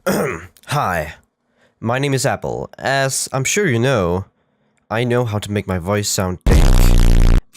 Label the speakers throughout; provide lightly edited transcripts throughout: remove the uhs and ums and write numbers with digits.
Speaker 1: Hi, my name is Apple. As I'm sure you know, I know how to make my voice sound thick.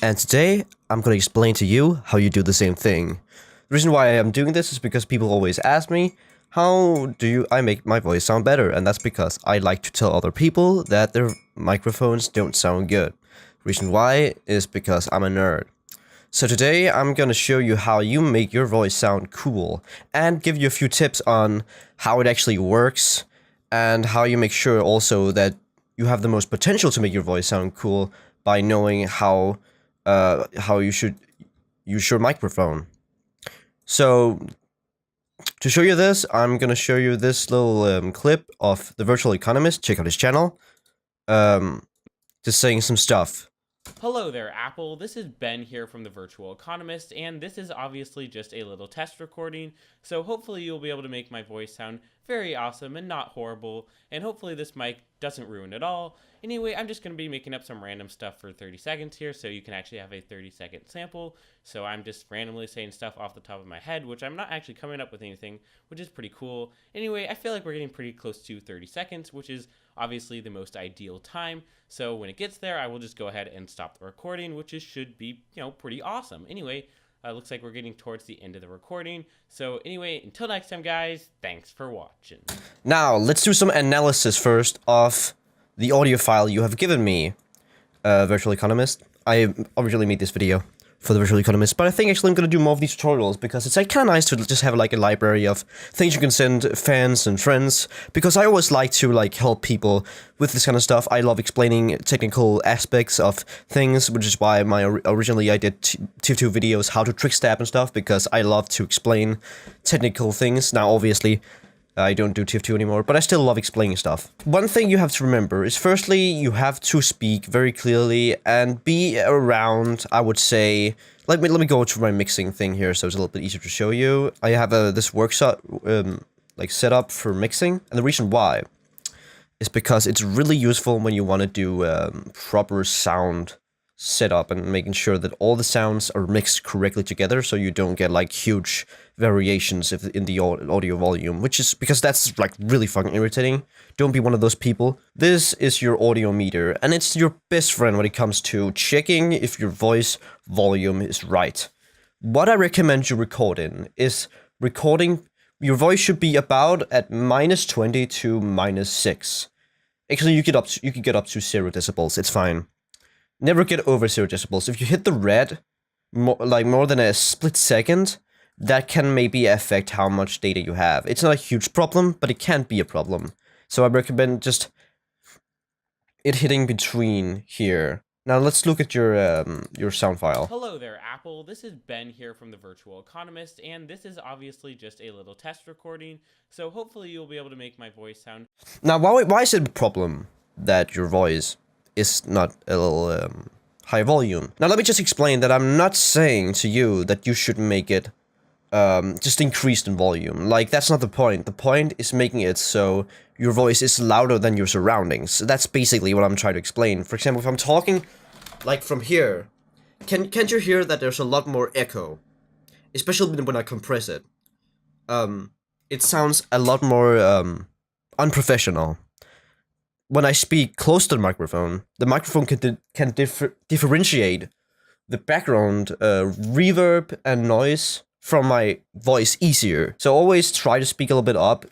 Speaker 1: And today, I'm gonna explain to you how you do the same thing. The reason why I am doing this is because people always ask me, how do I make my voice sound better? And that's because I like to tell other people that their microphones don't sound good. Reason why is because I'm a nerd. So today I'm gonna show you how you make your voice sound cool and give you a few tips on how it actually works and how you make sure also that you have the most potential to make your voice sound cool by knowing how you should use your microphone. So to show you this, I'm gonna show you this little clip of the Virtual Economist. Check out his channel. Just saying some stuff.
Speaker 2: Hello there, Apple. This is Ben here from the Virtual Economist, and this is obviously just a little test recording, so hopefully you'll be able to make my voice sound very awesome and not horrible, and hopefully this mic doesn't ruin it all. Anyway, I'm just going to be making up some random stuff for 30 seconds here, so you can actually have a 30-second sample. So I'm just randomly saying stuff off the top of my head, which I'm not actually coming up with anything, which is pretty cool. Anyway, I feel like we're getting pretty close to 30 seconds, which is obviously the most ideal time. So when it gets there, I will just go ahead and stop the recording, which should be, pretty awesome. Anyway, looks like we're getting towards the end of the recording. So anyway, until next time, guys, thanks for watching.
Speaker 1: Now, let's do some analysis first of the audio file you have given me, Virtual Economist. I originally made this video for the Virtual Economist, but I think actually I'm going to do more of these tutorials because it's like kind of nice to just have like a library of things you can send fans and friends, because I always like to like help people with this kind of stuff. I love explaining technical aspects of things, which is why originally I did TIF2 videos, how to trick stab and stuff, because I love to explain technical things. Now obviously I don't do TIF2 anymore, but I still love explaining stuff. One thing you have to remember is firstly, you have to speak very clearly and be around, I would say, let me go to my mixing thing here so it's a little bit easier to show you. I have this workshop like set up for mixing, and the reason why is because it's really useful when you want to do proper sound setup and making sure that all the sounds are mixed correctly together so you don't get like huge variations in the audio volume, which is because that's like really fucking irritating. Don't be one of those people. This is your audio meter, and it's your best friend when it comes to checking if your voice volume is right. What I recommend you record in is your voice should be about at -20 to -6. Actually, you can get up to 0 decibels. It's fine. Never get over 0 decibels. If you hit the red more than a split second, that can maybe affect how much data you have. It's not a huge problem, but it can be a problem. So I recommend just it hitting between here. Now let's look at your sound file.
Speaker 2: Hello there, Apple. This is Ben here from the Virtual Economist, and this is obviously just a little test recording, so hopefully you'll be able to make my voice sound.
Speaker 1: Now, why is it a problem that your voice is not a little high volume? Now, let me just explain that I'm not saying to you that you should make it just increased in volume. Like, that's not the point. The point is making it so your voice is louder than your surroundings. That's basically what I'm trying to explain. For example, if I'm talking like from here, can't you hear that there's a lot more echo? Especially when I compress it. It sounds a lot more unprofessional. When I speak close to the microphone can differentiate the background reverb and noise from my voice easier. So always try to speak a little bit up.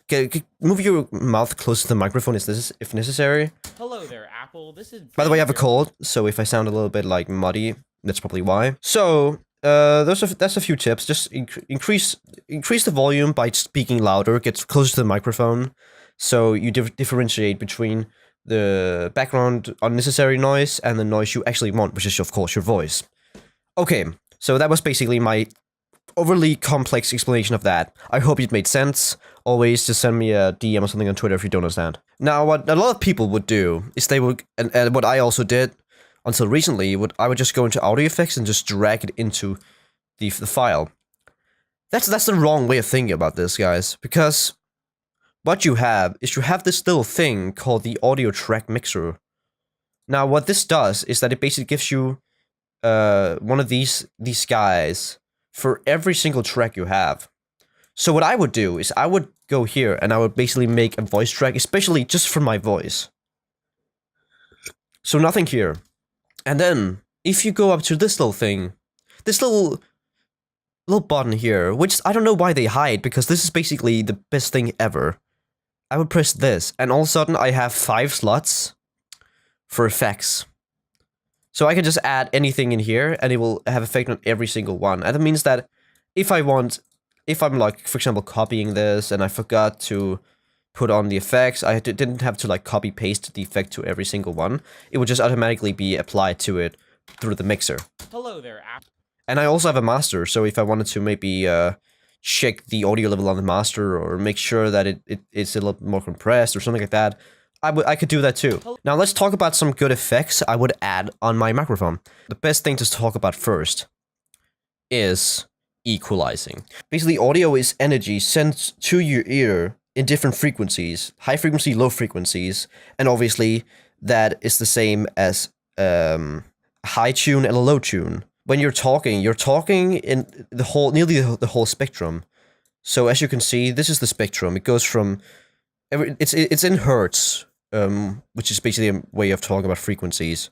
Speaker 1: Move your mouth close to the microphone if necessary.
Speaker 2: Hello there, Apple. This is
Speaker 1: By the way, I have a cold, so if I sound a little bit like muddy, that's probably why. So that's a few tips. Just increase the volume by speaking louder. Get closer to the microphone, so you differentiate between the background unnecessary noise and the noise you actually want, which is of course your voice. Okay, so that was basically my overly complex explanation of that. I hope it made sense. Always just send me a DM or something on Twitter if you don't understand. Now, what a lot of people would do is they would, and what I also did until recently, I would just go into audio effects and just drag it into the file. That's the wrong way of thinking about this, guys, because what you have is this little thing called the audio track mixer. Now, what this does is that it basically gives you one of these guys for every single track you have. So what I would do is I would go here and I would basically make a voice track, especially just for my voice. So nothing here. And then if you go up to this little thing, this little button here, which I don't know why they hide, because this is basically the best thing ever. I would press this, and all of a sudden I have 5 slots for effects. So I can just add anything in here, and it will have effect on every single one. And that means that if I'm like, for example, copying this, and I forgot to put on the effects, I didn't have to like copy paste the effect to every single one. It would just automatically be applied to it through the mixer.
Speaker 2: Hello there,
Speaker 1: And I also have a master, so if I wanted to maybe check the audio level on the master or make sure that it's a little more compressed or something like that, I could do that too. Now let's talk about some good effects I would add on my microphone. The best thing to talk about first is equalizing. Basically, audio is energy sent to your ear in different frequencies, high frequency, low frequencies, and obviously that is the same as high tune and a low tune. When you're talking in nearly the whole spectrum. So as you can see, this is the spectrum. It goes from it's in hertz, which is basically a way of talking about frequencies.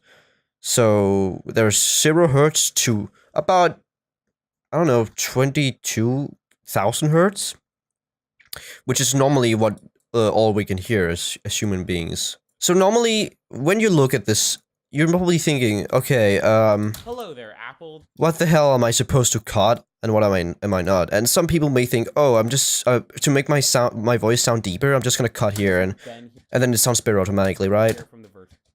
Speaker 1: So there's 0 hertz to about, I don't know, 22,000 hertz, which is normally what all we can hear as human beings. So normally, when you look at this, you're probably thinking, okay,
Speaker 2: hello there, Apple.
Speaker 1: What the hell am I supposed to cut, and what am I not? And some people may think, oh, I'm just to make my voice sound deeper, I'm just gonna cut here, and then it sounds better automatically, right?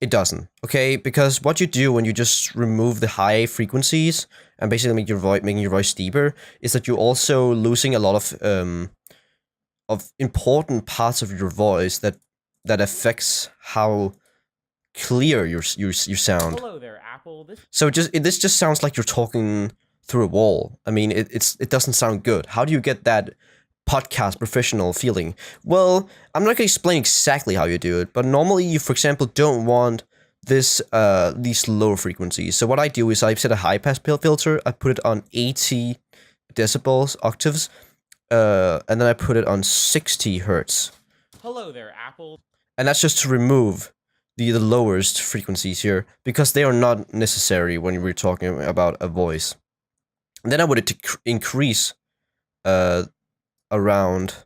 Speaker 1: It doesn't, okay? Because what you do when you just remove the high frequencies and basically making your voice deeper is that you're also losing a lot of important parts of your voice that affects how clear your sound.
Speaker 2: Hello there, Apple.
Speaker 1: So this just sounds like you're talking through a wall. I mean, it doesn't sound good. How do you get that podcast professional feeling? Well, I'm not gonna explain exactly how you do it, but normally you, for example, don't want these low frequencies. So what I do is I set a high pass filter. I put it on 80 decibels octaves, and then I put it on 60 hertz.
Speaker 2: Hello there, Apple.
Speaker 1: And that's just to remove the lowest frequencies here, because they are not necessary when we're talking about a voice. And then I would increase around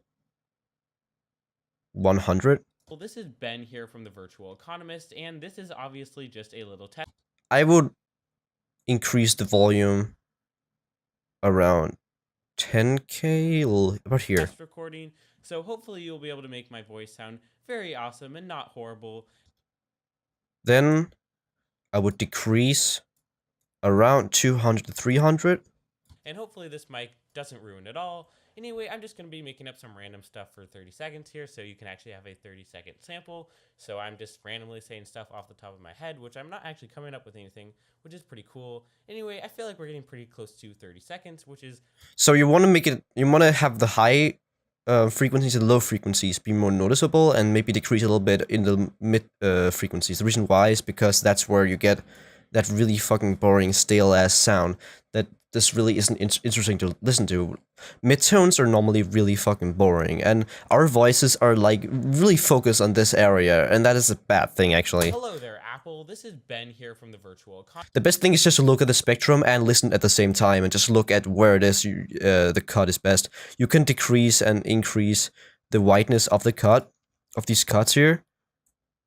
Speaker 1: 100.
Speaker 2: Well, this is Ben here from the Virtual Economist, and this is obviously just a little test.
Speaker 1: I would increase the volume around 10K, about here.
Speaker 2: Test recording, so hopefully you'll be able to make my voice sound very awesome and not horrible.
Speaker 1: Then I would decrease around 200 to 300.
Speaker 2: And hopefully this mic doesn't ruin it all. Anyway, I'm just going to be making up some random stuff for 30 seconds here, so you can actually have a 30-second sample. So I'm just randomly saying stuff off the top of my head, which I'm not actually coming up with anything, which is pretty cool. Anyway, I feel like we're getting pretty close to 30 seconds, which is...
Speaker 1: So you want to have the high frequencies and low frequencies be more noticeable, and maybe decrease a little bit in the mid frequencies. The reason why is because that's where you get that really fucking boring, stale-ass sound that this really isn't interesting to listen to. Midtones are normally really fucking boring, and our voices are like really focused on this area, and that is a bad thing, actually.
Speaker 2: Hello there, Apple. This is Ben here from the Virtual Economist.
Speaker 1: The best thing is just to look at the spectrum and listen at the same time, and just look at where it is the cut is best. You can decrease and increase the whiteness of the cut, of these cuts here,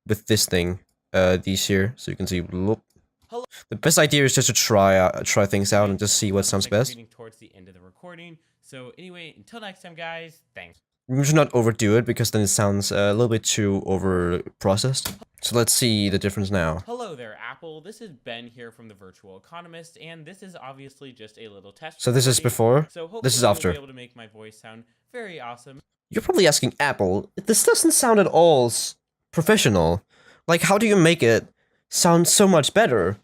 Speaker 1: with this thing, these here, so you can see. Look.
Speaker 2: Hello.
Speaker 1: The best idea is just to try things out and just see what sounds best.
Speaker 2: Towards the end of the recording. So anyway, until next time, guys. Thanks.
Speaker 1: We should not overdo it, because then it sounds a little bit too over-processed. So let's see the difference now.
Speaker 2: Hello there, Apple. This is Ben here from the Virtual Economist, and this is obviously just a little test.
Speaker 1: So this is before.
Speaker 2: So hopefully
Speaker 1: this is after.
Speaker 2: You'll be able to make my voice sound very awesome.
Speaker 1: You're probably asking, Apple, this doesn't sound at all professional. Like, how do you make it sound so much better?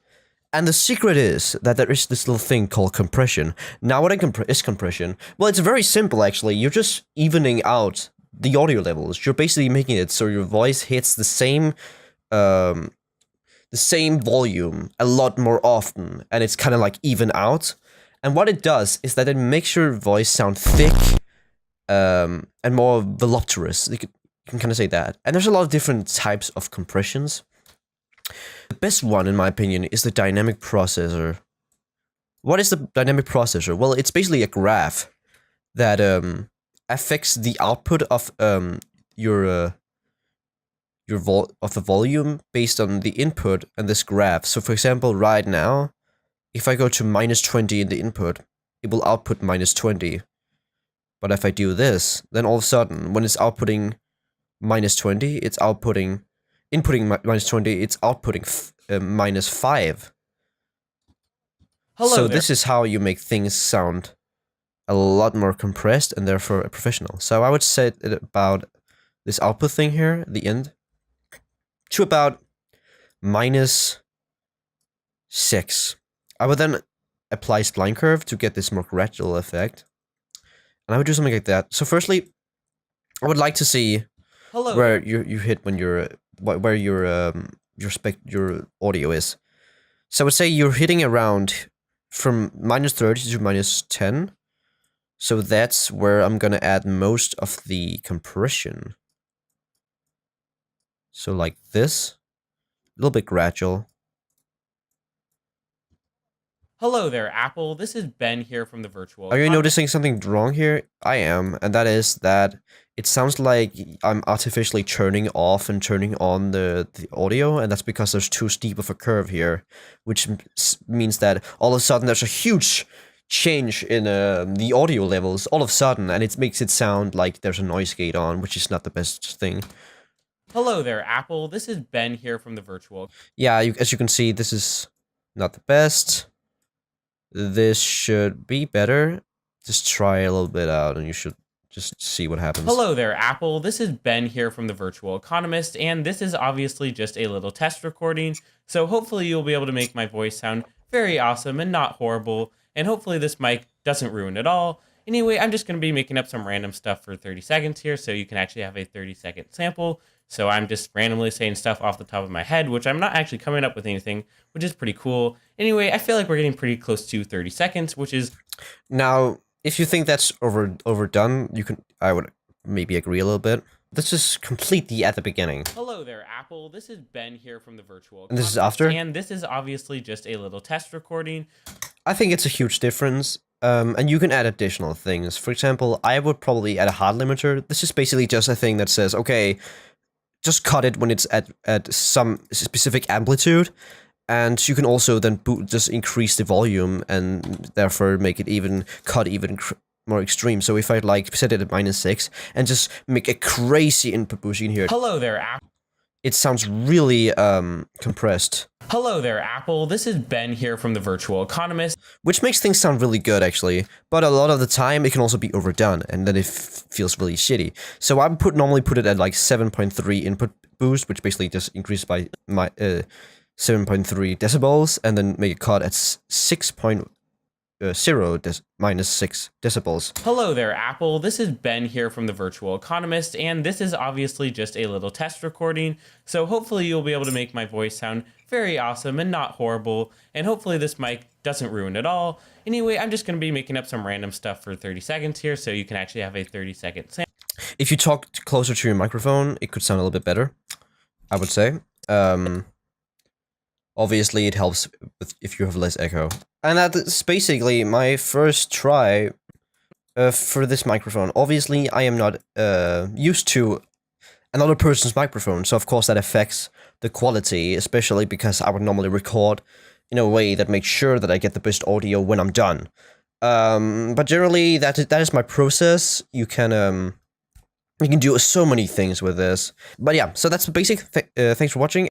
Speaker 1: And the secret is that there is this little thing called compression. Now, what is compression? Well, it's very simple, actually. You're just evening out the audio levels. You're basically making it so your voice hits the same volume a lot more often, and it's kind of like even out. And what it does is that it makes your voice sound thick, and more voluptuous. You can kind of say that. And there's a lot of different types of compressions. The best one, in my opinion, is the dynamic processor. What is the dynamic processor? Well, it's basically a graph that affects the output of the volume based on the input and this graph. So, for example, right now, if I go to -20 in the input, it will output -20. But if I do this, then all of a sudden, when it's outputting -20, it's inputting -20, it's outputting -5.
Speaker 2: Hello
Speaker 1: So
Speaker 2: there.
Speaker 1: this is how you make things sound a lot more compressed and therefore professional. So I would say it about this output thing here, the end, to about -6. I would then apply spline curve to get this more gradual effect. And I would do something like that. So firstly, I would like to see
Speaker 2: Hello
Speaker 1: where
Speaker 2: there.
Speaker 1: you hit when you're where your audio is. So I would say you're hitting around from -30 to -10. So that's where I'm gonna add most of the compression. So like this, a little bit gradual.
Speaker 2: Hello there, Apple. This is Ben here from the Virtual
Speaker 1: Are you
Speaker 2: Economist.
Speaker 1: noticing something wrong here? I am, and that is that it sounds like I'm artificially turning off and turning on the audio, and that's because there's too steep of a curve here, which means that all of a sudden there's a huge change in the audio levels all of a sudden, and it makes it sound like there's a noise gate on, which is not the best thing.
Speaker 2: Hello there, Apple. This is Ben here from the Virtual.
Speaker 1: Yeah, as you can see, this is not the best. This should be better. Just try a little bit out and you should just see what happens.
Speaker 2: Hello there, Apple. This is Ben here from the Virtual Economist, and this is obviously just a little test recording. So hopefully you'll be able to make my voice sound very awesome and not horrible. And hopefully this mic doesn't ruin it all. Anyway, I'm just going to be making up some random stuff for 30 seconds here, so you can actually have a 30-second sample. So I'm just randomly saying stuff off the top of my head, which I'm not actually coming up with anything, which is pretty cool. Anyway, I feel like we're getting pretty close to 30 seconds, which is...
Speaker 1: Now, if you think that's overdone, I would maybe agree a little bit. Let's just complete at the beginning.
Speaker 2: Hello there, Apple. This is Ben here from the Virtual
Speaker 1: And this is
Speaker 2: Economist,
Speaker 1: after?
Speaker 2: and this is obviously just a little test recording.
Speaker 1: I think it's a huge difference. And you can add additional things. For example, I would probably add a hard limiter. This is basically just a thing that says, okay, just cut it when it's at some specific amplitude. And you can also then just increase the volume and therefore make it even more extreme. So if I like set it at -6 and just make a crazy input boost, you can hear it.
Speaker 2: Hello there, Apple.
Speaker 1: It sounds really compressed.
Speaker 2: Hello there, Apple. This is Ben here from the Virtual Economist.
Speaker 1: Which makes things sound really good, actually. But a lot of the time, it can also be overdone, and then it feels really shitty. So I would normally put it at like 7.3 input boost, which basically just increases by 7.3 decibels, and then make a cut at -6 decibels.
Speaker 2: Hello there, Apple. This is Ben here from the Virtual Economist, and this is obviously just a little test recording. So hopefully you'll be able to make my voice sound very awesome and not horrible. And hopefully this mic doesn't ruin it all. Anyway, I'm just going to be making up some random stuff for 30 seconds here, so you can actually have a 30-second sample.
Speaker 1: If you talk closer to your microphone, it could sound a little bit better, I would say. Obviously, it helps if you have less echo. And that's basically my first try for this microphone. Obviously, I am not used to another person's microphone, so of course that affects the quality, especially because I would normally record in a way that makes sure that I get the best audio when I'm done. But generally, that is my process. You can do so many things with this. But yeah, so that's the basic. Thanks for watching.